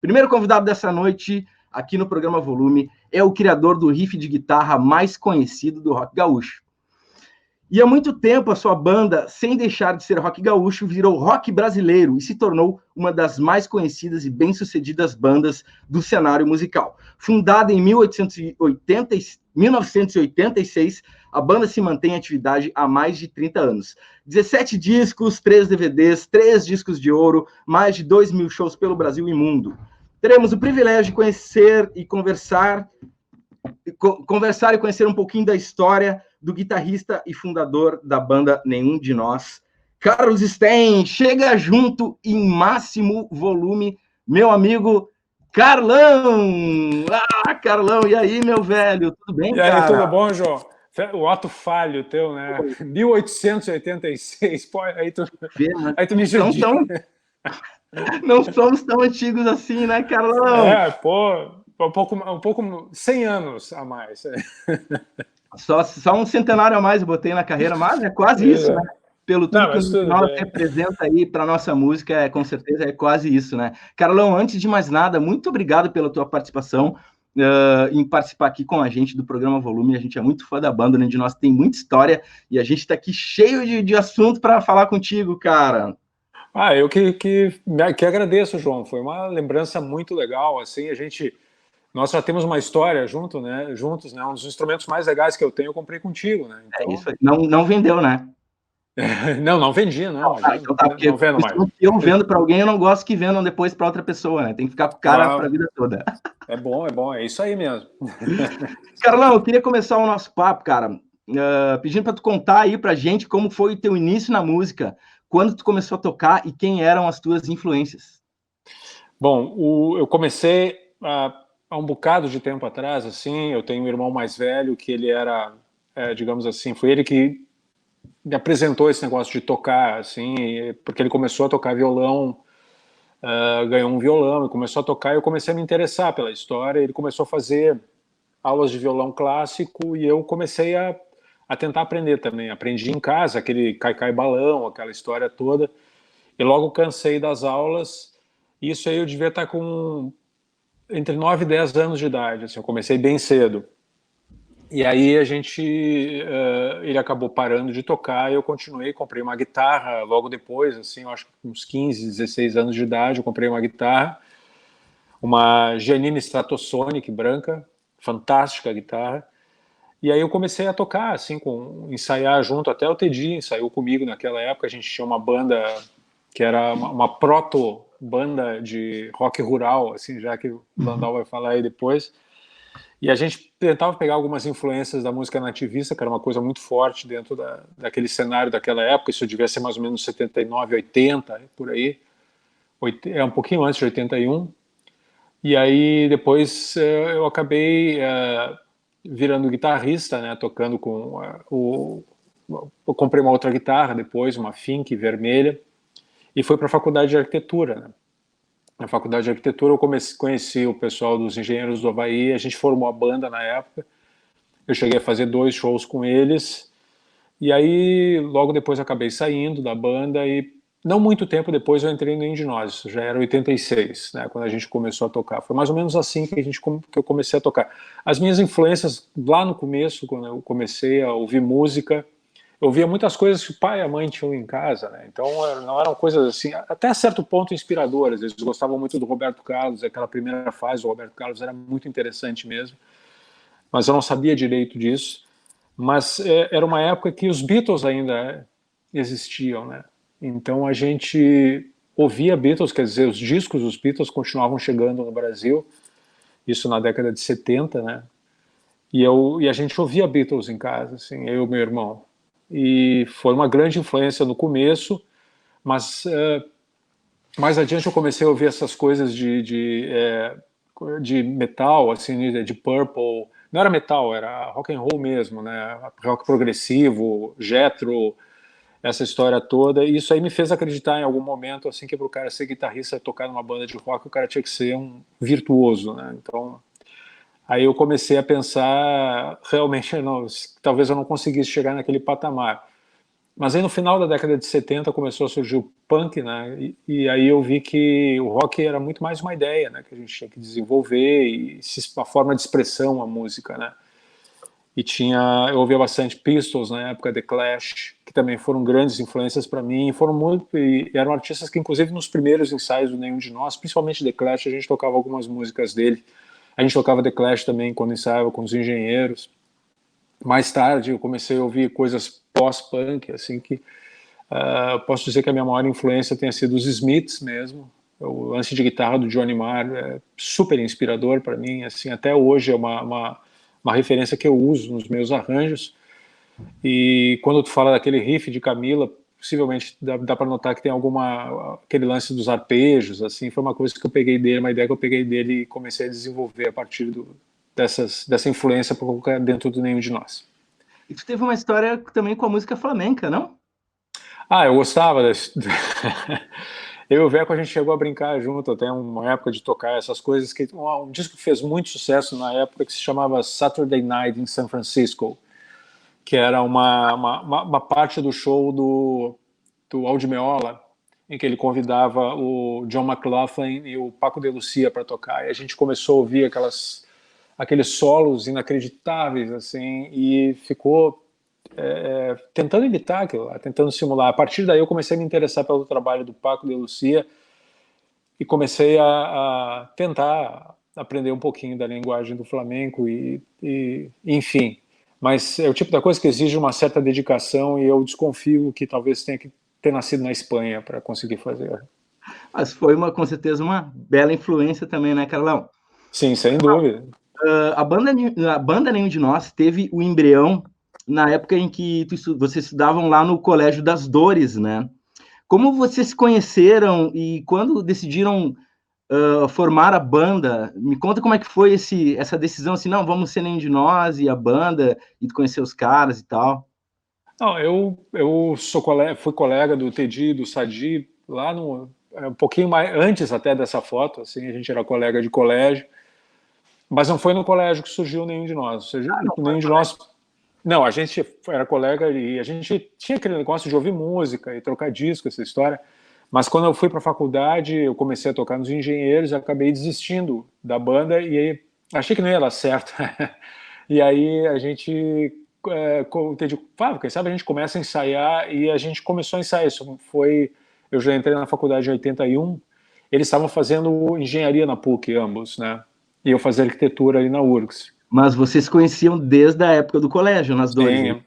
Primeiro convidado dessa noite, aqui no programa Volume, é o criador do riff de guitarra mais conhecido do rock gaúcho. E há muito tempo a sua banda, sem deixar de ser rock gaúcho, virou rock brasileiro e se tornou uma das mais conhecidas e bem-sucedidas bandas do cenário musical. Fundada em 1986, a banda se mantém em atividade há mais de 30 anos. 17 discos, 3 DVDs, 3 discos de ouro, mais de 2.000 shows pelo Brasil e mundo. Teremos o privilégio de conhecer e conversar e conhecer um pouquinho da história do guitarrista e fundador da banda Nenhum de Nós, Carlos Stein. Chega junto em máximo volume, meu amigo Carlão. Carlão, e aí, meu velho? Tudo bem, cara? E aí, tudo bom, João? O ato falho teu, né? 1886, pô, aí tu me judia. Não somos tão antigos assim, né, Carlão? Pô, um pouco 100 anos a mais. Só um centenário a mais eu botei na carreira, mas é quase isso, né? Pelo tudo que o Nós representa aí para nossa música, com certeza é quase isso, né? Carlão, antes de mais nada, muito obrigado pela tua participação, em participar aqui com a gente do programa Volume. A gente é muito fã da banda, né? De Nós tem muita história e a gente está aqui cheio de assunto para falar contigo, cara. Eu que agradeço, João. Foi uma lembrança muito legal, assim, nós já temos uma história juntos, né? Um dos instrumentos mais legais que eu tenho, eu comprei contigo, né? Então... É isso aí. Não vendeu, né? Não vendi, não. Então tá, porque não vendo mais. Eu vendo para alguém, eu não gosto que vendam depois para outra pessoa, né? Tem que ficar com o cara para a vida toda. É bom, é isso aí mesmo. Carlão, eu queria começar o nosso papo, cara, pedindo para tu contar aí pra gente como foi o teu início na música, quando tu começou a tocar e quem eram as tuas influências. Bom, eu comecei há um bocado de tempo atrás, assim. Eu tenho um irmão mais velho que ele era, digamos assim, foi ele que me apresentou esse negócio de tocar, assim, porque ele começou a tocar violão, ganhou um violão e começou a tocar, e eu comecei a me interessar pela história. Ele começou a fazer aulas de violão clássico e eu comecei a tentar aprender também. Aprendi em casa, aquele cai-cai balão, aquela história toda, e logo cansei das aulas. Isso aí eu devia estar com entre 9 e 10 anos de idade, assim, eu comecei bem cedo. E aí ele acabou parando de tocar e eu continuei, comprei uma guitarra logo depois, assim, eu acho que com uns 15, 16 anos de idade, eu comprei uma guitarra, uma Janine Stratosonic branca, fantástica guitarra. E aí eu comecei a tocar, assim, ensaiar junto, até o Teddy ensaiou comigo naquela época. A gente tinha uma banda que era uma proto-banda de rock rural, assim, já que o Landau vai falar aí depois. E a gente tentava pegar algumas influências da música nativista, que era uma coisa muito forte dentro daquele cenário daquela época. Isso devia ser mais ou menos 79, 80, por aí. Um pouquinho antes de 81. E aí depois eu acabei virando guitarrista, né, tocando com eu comprei uma outra guitarra depois, uma Fink vermelha, e fui para a faculdade de arquitetura, né? Na faculdade de arquitetura eu conheci o pessoal dos Engenheiros do Havaí, a gente formou a banda na época, eu cheguei a fazer 2 shows com eles, e aí logo depois acabei saindo da banda e não muito tempo depois eu entrei no Nenhum de Nós, isso já era 86, né, quando a gente começou a tocar. Foi mais ou menos assim que eu comecei a tocar. As minhas influências lá no começo, quando eu comecei a ouvir música, eu ouvia muitas coisas que o pai e a mãe tinham em casa, né? Então não eram coisas assim, até certo ponto inspiradoras. Eles gostavam muito do Roberto Carlos, aquela primeira fase do Roberto Carlos era muito interessante mesmo, mas eu não sabia direito disso. Mas era uma época que os Beatles ainda existiam, né? Então a gente ouvia Beatles, quer dizer, os discos dos Beatles continuavam chegando no Brasil, isso na década de 70, né? E a gente ouvia Beatles em casa, assim, eu e meu irmão. E foi uma grande influência no começo, mas mais adiante eu comecei a ouvir essas coisas de metal, assim, de Purple. Não era metal, era rock and roll mesmo, né? Rock progressivo, Jethro, essa história toda. E isso aí me fez acreditar em algum momento, assim, que para o cara ser guitarrista e tocar numa banda de rock, o cara tinha que ser um virtuoso, né? Então, aí eu comecei a pensar, realmente, talvez eu não conseguisse chegar naquele patamar. Mas aí no final da década de 70 começou a surgir o punk, né? E aí eu vi que o rock era muito mais uma ideia, né? Que a gente tinha que desenvolver e uma forma de expressão a música, né? E eu ouvia bastante Pistols na época, The Clash, que também foram grandes influências para mim, e eram artistas que inclusive nos primeiros ensaios do Nenhum de Nós, principalmente The Clash, a gente tocava algumas músicas dele. A gente tocava The Clash também quando ensaiava com os Engenheiros. Mais tarde eu comecei a ouvir coisas pós-punk, assim, que posso dizer que a minha maior influência tenha sido os Smiths mesmo. O lance de guitarra do Johnny Marr é super inspirador para mim, assim, até hoje é uma referência que eu uso nos meus arranjos. E quando tu fala daquele riff de Camila, possivelmente dá para notar que tem aquele lance dos arpejos, assim, foi uma coisa que eu peguei dele, uma ideia que eu peguei dele e comecei a desenvolver a partir dessa influência para colocar dentro do Nenhum de Nós. E tu teve uma história também com a música flamenca, não? Eu gostava Eu e o Veco, a gente chegou a brincar junto até uma época de tocar essas coisas, um disco que fez muito sucesso na época, que se chamava Saturday Night in San Francisco, que era uma parte do show do Aldi Meola, em que ele convidava o John McLaughlin e o Paco de Lucia para tocar, e a gente começou a ouvir aqueles solos inacreditáveis, assim, e ficou tentando imitar aquilo lá, tentando simular. A partir daí eu comecei a me interessar pelo trabalho do Paco de Lucia e comecei a tentar aprender um pouquinho da linguagem do flamenco enfim. Mas é o tipo da coisa que exige uma certa dedicação e eu desconfio que talvez tenha que ter nascido na Espanha para conseguir fazer. Mas foi com certeza uma bela influência também, né, Carlão? Sim, sem dúvida. A banda Nenhum de Nós teve o embrião na época em que vocês estudavam lá no Colégio das Dores, né? Como vocês se conheceram e quando decidiram formar a banda? Me conta como é que foi essa decisão, assim, não, vamos ser Nenhum de Nós e a banda, e conhecer os caras e tal. Não, eu fui colega do Tedi, do Sadi, lá um pouquinho mais antes até dessa foto, assim, a gente era colega de colégio, mas não foi no colégio que surgiu Nenhum de Nós. Nenhum de Nós. Não, a gente era colega e a gente tinha aquele negócio de ouvir música e trocar disco, essa história. Mas quando eu fui para a faculdade, eu comecei a tocar nos Engenheiros e acabei desistindo da banda e aí achei que não ia dar certo. E aí a gente quem sabe a gente começa a ensaiar e a gente começou a ensaiar. Eu já entrei na faculdade em 81, eles estavam fazendo engenharia na PUC, ambos, né? E eu fazia arquitetura ali na URGS. Mas vocês se conheciam desde a época do colégio, nas Dores? Sim,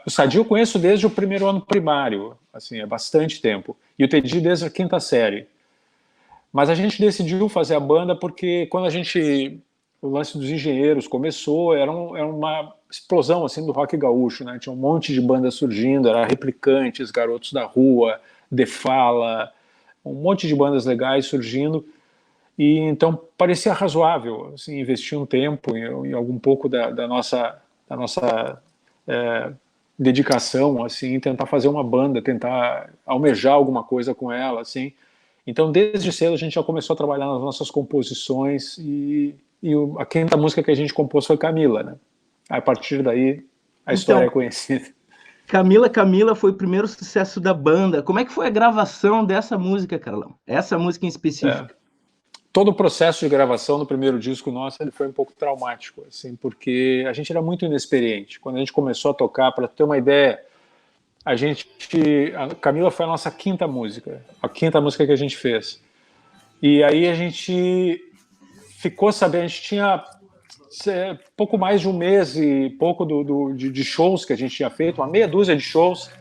o Sadi eu conheço desde o primeiro ano primário, assim, é bastante tempo. E o Tedi desde a quinta série. Mas a gente decidiu fazer a banda porque quando o lance dos Engenheiros começou, era uma explosão assim do rock gaúcho, né? Tinha um monte de bandas surgindo, era Replicantes, Garotos da Rua, Defala, um monte de bandas legais surgindo. E então parecia razoável assim, investir um tempo em algum pouco da nossa dedicação, assim, tentar fazer uma banda, tentar almejar alguma coisa com ela, assim. Então desde cedo a gente já começou a trabalhar nas nossas composições e a quinta música que a gente compôs foi Camila, né? A partir daí a história é conhecida. Camila foi o primeiro sucesso da banda. Como é que foi a gravação dessa música, Carlão? Essa música em específico? Todo o processo de gravação no primeiro disco nosso ele foi um pouco traumático, assim, porque a gente era muito inexperiente. Quando a gente começou a tocar, para ter uma ideia, a Camila foi a nossa quinta música que a gente fez. E aí a gente ficou sabendo, a gente tinha pouco mais de um mês e pouco de shows que a gente tinha feito, uma meia dúzia de shows.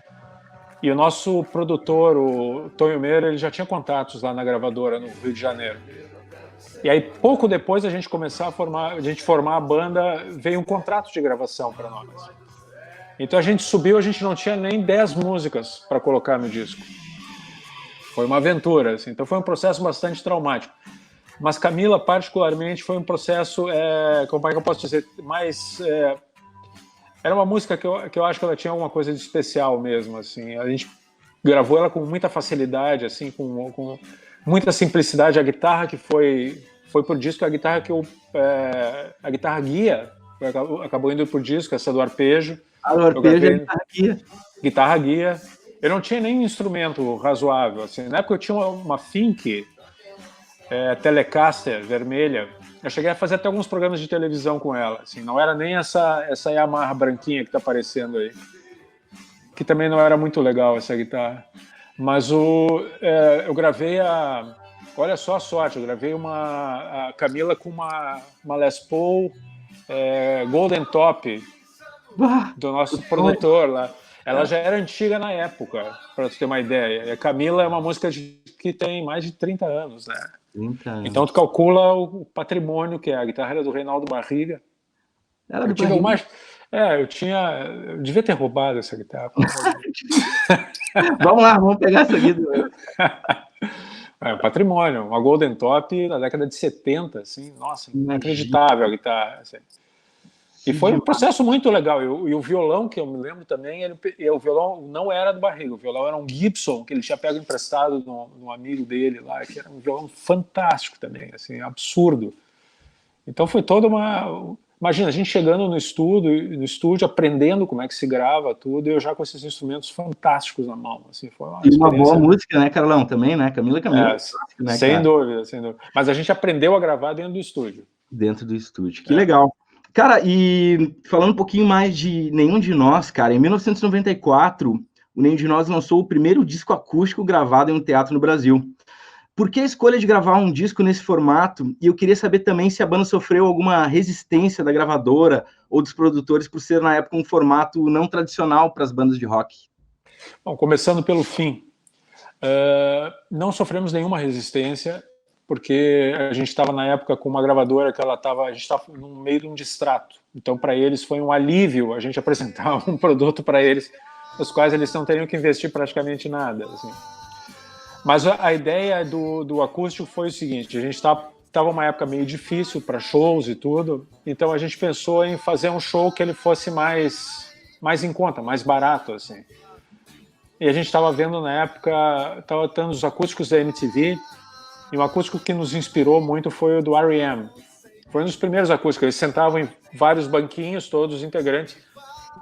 E o nosso produtor, o Tonho Meira, ele já tinha contatos lá na gravadora no Rio de Janeiro. E aí, pouco depois a gente formar a banda, veio um contrato de gravação para nós. Então a gente subiu, a gente não tinha nem 10 músicas para colocar no disco. Foi uma aventura, assim. Então foi um processo bastante traumático. Mas Camila, particularmente, foi um processo, como é que eu posso dizer, era uma música que eu acho que ela tinha alguma coisa de especial mesmo, assim. A gente gravou ela com muita facilidade, assim, com muita simplicidade. A guitarra que foi por disco, a guitarra a guitarra guia acabou indo por disco, essa do arpejo. O arpejo é a guitarra guia. guitarra guia. Eu não tinha nenhum instrumento razoável. Assim. Na época eu tinha uma Fink Telecaster vermelha. Eu cheguei a fazer até alguns programas de televisão com ela. Assim. Não era nem essa Yamaha branquinha que está aparecendo aí. Que também não era muito legal essa guitarra. Mas eu gravei olha só a sorte, eu gravei a Camila com uma Les Paul Golden Top do nosso produtor lá. Ela já era antiga na época, para você ter uma ideia. E a Camila é uma música que tem mais de 30 anos, né? 30 anos. Então tu calcula o patrimônio que é. A guitarra era do Reinaldo Barriga. Era do Barriga? Eu devia ter roubado essa guitarra. Vamos lá, vamos pegar essa aqui. Patrimônio, uma Golden Top da década de 70, assim, nossa, inacreditável a guitarra. Assim. E foi um processo muito legal. E o violão, que eu me lembro também, o violão não era do Barriga, o violão era um Gibson, que ele tinha pego emprestado num amigo dele lá, que era um violão fantástico também, assim, absurdo. Então foi toda uma... Imagina, a gente chegando no estúdio, aprendendo como é que se grava tudo, e eu já com esses instrumentos fantásticos na mão. Assim, foi uma e uma boa música, né, Carlão? Também, né? Camila. Né, sem dúvida, sem dúvida. Mas a gente aprendeu a gravar dentro do estúdio. Dentro do estúdio, que legal. Cara, e falando um pouquinho mais de Nenhum de Nós, cara, em 1994, o Nenhum de Nós lançou o primeiro disco acústico gravado em um teatro no Brasil. Por que a escolha de gravar um disco nesse formato? E eu queria saber também se a banda sofreu alguma resistência da gravadora ou dos produtores por ser, na época, um formato não tradicional para as bandas de rock. Bom, começando pelo fim. Não sofremos nenhuma resistência, porque a gente estava, na época, com uma gravadora que a gente estava no meio de um distrato. Então, para eles, foi um alívio a gente apresentar um produto para eles, os quais eles não teriam que investir praticamente nada, assim. Mas a ideia do acústico foi o seguinte: a gente estava uma época meio difícil para shows e tudo, então a gente pensou em fazer um show que ele fosse mais em conta, mais barato, assim. E a gente estava vendo na época, estava tendo os acústicos da MTV, e um acústico que nos inspirou muito foi o do R.E.M. Foi um dos primeiros acústicos, eles sentavam em vários banquinhos, todos os integrantes,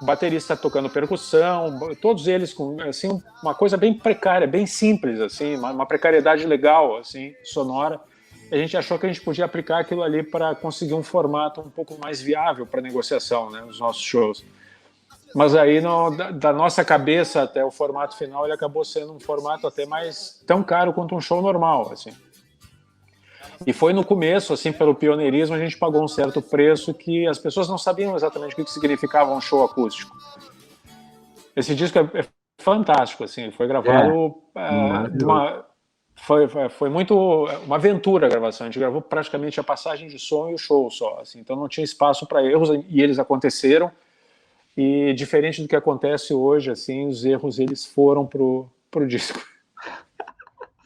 o baterista tocando percussão, todos eles com assim, uma coisa bem precária, bem simples, assim, uma precariedade legal, assim, sonora. A gente achou que a gente podia aplicar aquilo ali para conseguir um formato um pouco mais viável para negociação, né, nos nossos shows. Mas aí, da nossa cabeça até o formato final, ele acabou sendo um formato até mais tão caro quanto um show normal, assim. E foi no começo, assim, pelo pioneirismo, a gente pagou um certo preço que as pessoas não sabiam exatamente o que significava um show acústico. Esse disco é fantástico, assim, foi gravado foi muito uma aventura a gravação. A gente gravou praticamente a passagem de som e o show só, assim, então não tinha espaço para erros, e eles aconteceram. E diferente do que acontece hoje, assim, os erros eles foram pro disco.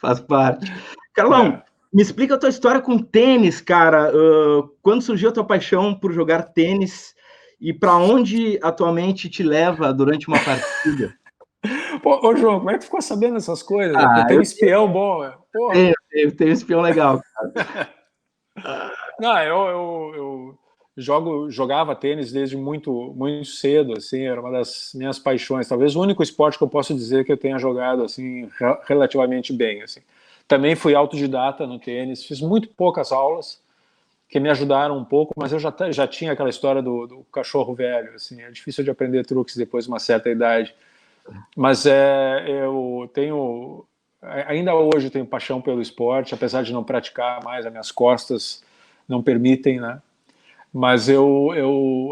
Faz parte. Carlão, me explica a tua história com tênis, cara. Quando surgiu a tua paixão por jogar tênis e para onde atualmente te leva durante uma partida? Pô, ô João, como é que tu ficou sabendo essas coisas? Tem um espião bom. Tenho um espião legal, cara. Não, eu jogava tênis desde muito, muito cedo, assim, era uma das minhas paixões. Talvez o único esporte que eu posso dizer que eu tenha jogado assim relativamente bem, assim. Também fui autodidata no tênis, fiz muito poucas aulas que me ajudaram um pouco, mas eu já tinha aquela história do cachorro velho, assim, é difícil de aprender truques depois de uma certa idade. Mas eu tenho, ainda hoje eu tenho paixão pelo esporte, apesar de não praticar mais, as minhas costas não permitem, né? Mas eu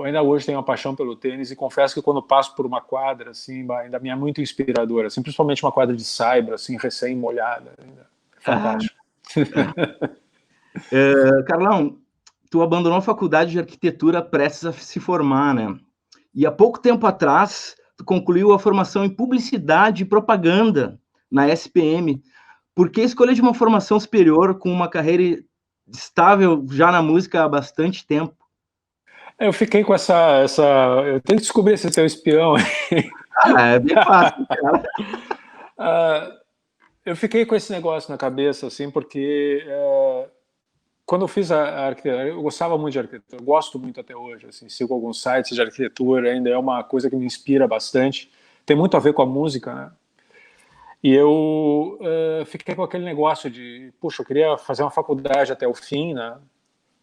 ainda hoje tenho uma paixão pelo tênis e confesso que quando passo por uma quadra, assim, ainda me é muito inspiradora, assim, principalmente uma quadra de saibro, assim, recém-molhada, fantástico. Carlão, tu abandonou a faculdade de arquitetura prestes a se formar, né? E há pouco tempo atrás, tu concluiu a formação em publicidade e propaganda na SPM. Por que a escolha de uma formação superior com uma carreira estável já na música há bastante tempo? Eu fiquei com essa... Eu tenho que descobrir esse teu espião. É bem fácil, cara. Eu fiquei com esse negócio na cabeça, assim, porque quando eu fiz a arquitetura, eu gostava muito de arquitetura, eu gosto muito até hoje, assim, sigo alguns sites de arquitetura, ainda é uma coisa que me inspira bastante. tem muito a ver com a música, né? E eu fiquei com aquele negócio de, puxa, eu queria fazer uma faculdade até o fim, né?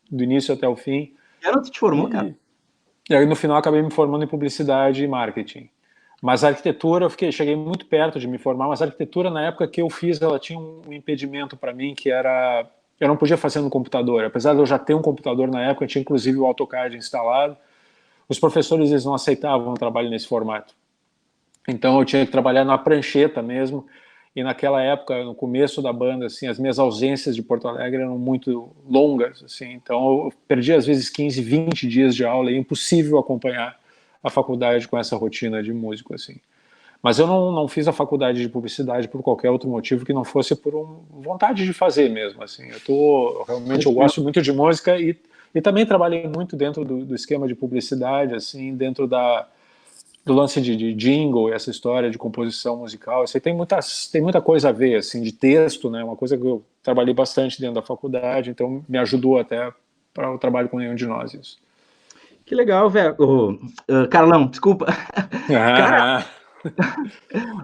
Do início até o fim. Que ano tu te formou, cara? E aí, no final, acabei me formando em publicidade e marketing. Mas a arquitetura, cheguei muito perto de me formar, mas a arquitetura, na época que eu fiz, ela tinha um impedimento para mim, que era, eu não podia fazer no computador. Apesar de eu já ter um computador na época, tinha inclusive o AutoCAD instalado, os professores eles não aceitavam o trabalho nesse formato. Então eu tinha que trabalhar na prancheta mesmo, e naquela época, no começo da banda, assim, as minhas ausências de Porto Alegre eram muito longas, assim, então eu perdi às vezes 15, 20 dias de aula, e é impossível acompanhar a faculdade com essa rotina de músico, assim. Mas eu não fiz a faculdade de publicidade por qualquer outro motivo que não fosse por vontade de fazer mesmo, assim. Realmente eu gosto muito de música e também trabalhei muito dentro do esquema de publicidade, assim, dentro do lance de jingle, essa história de composição musical. Isso aí tem muita coisa a ver, assim, de texto, né? Uma coisa que eu trabalhei bastante dentro da faculdade, então me ajudou até para o trabalho com nenhum de nós, isso. Que legal, velho. Carlão, desculpa. Cara,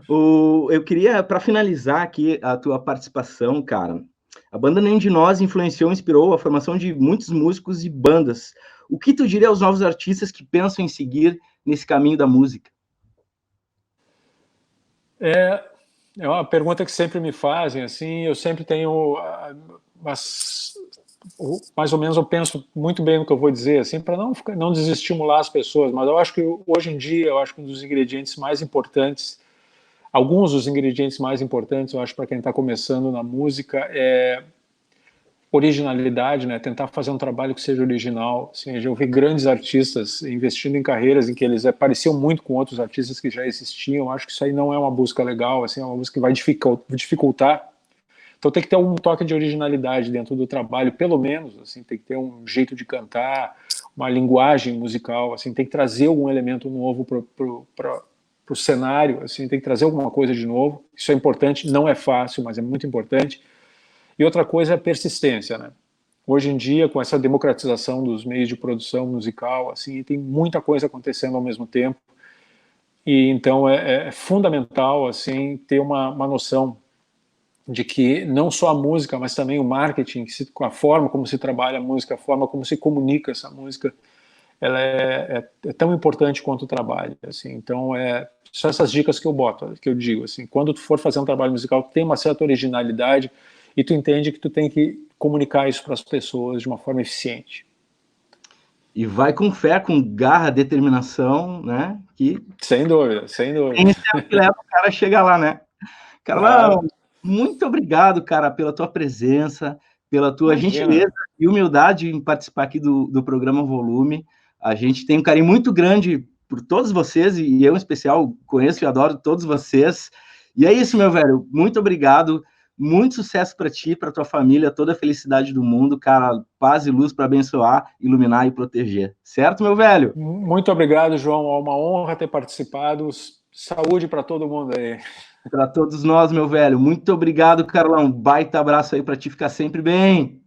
eu queria, para finalizar aqui a tua participação, cara, a banda Nem de Nós influenciou, inspirou a formação de muitos músicos e bandas. O que tu diria aos novos artistas que pensam em seguir nesse caminho da música? É uma pergunta que sempre me fazem, assim, eu sempre tenho mais ou menos eu penso muito bem no que eu vou dizer, assim, para não desestimular as pessoas, mas eu acho que hoje em dia, eu acho que um dos ingredientes mais importantes, alguns dos ingredientes mais importantes, eu acho, para quem está começando na música é originalidade, né? Tentar fazer um trabalho que seja original. Assim, eu já ouvi grandes artistas investindo em carreiras em que eles pareciam muito com outros artistas que já existiam. Acho que isso aí não é uma busca legal, assim, é uma busca que vai dificultar. Então tem que ter um toque de originalidade dentro do trabalho, pelo menos, assim, tem que ter um jeito de cantar, uma linguagem musical, assim, tem que trazer algum elemento novo para o cenário, assim, tem que trazer alguma coisa de novo. Isso é importante, não é fácil, mas é muito importante. E outra coisa é a persistência, né? Hoje em dia, com essa democratização dos meios de produção musical, assim, tem muita coisa acontecendo ao mesmo tempo. E então é fundamental, assim, ter uma noção de que não só a música, mas também o marketing, a forma como se trabalha a música, a forma como se comunica essa música, ela é tão importante quanto o trabalho, assim. Então são essas dicas que eu digo, assim, quando tu for fazer um trabalho musical, tem uma certa originalidade e tu entende que tu tem que comunicar isso para as pessoas de uma forma eficiente. E vai com fé, com garra, determinação, né? Sem dúvida, sem dúvida. Quem é que leva o cara a chegar lá, né? Carlão, muito obrigado, cara, pela tua presença, pela tua gentileza e humildade em participar aqui do programa Volume. A gente tem um carinho muito grande por todos vocês, e eu, em especial, conheço e adoro todos vocês. E é isso, meu velho. Muito obrigado. Muito sucesso para ti, para tua família, toda a felicidade do mundo, cara. Paz e luz para abençoar, iluminar e proteger. Certo, meu velho? Muito obrigado, João. É uma honra ter participado. Saúde para todo mundo aí. Para todos nós, meu velho. Muito obrigado, Carlão. Baita abraço aí para ti, ficar sempre bem.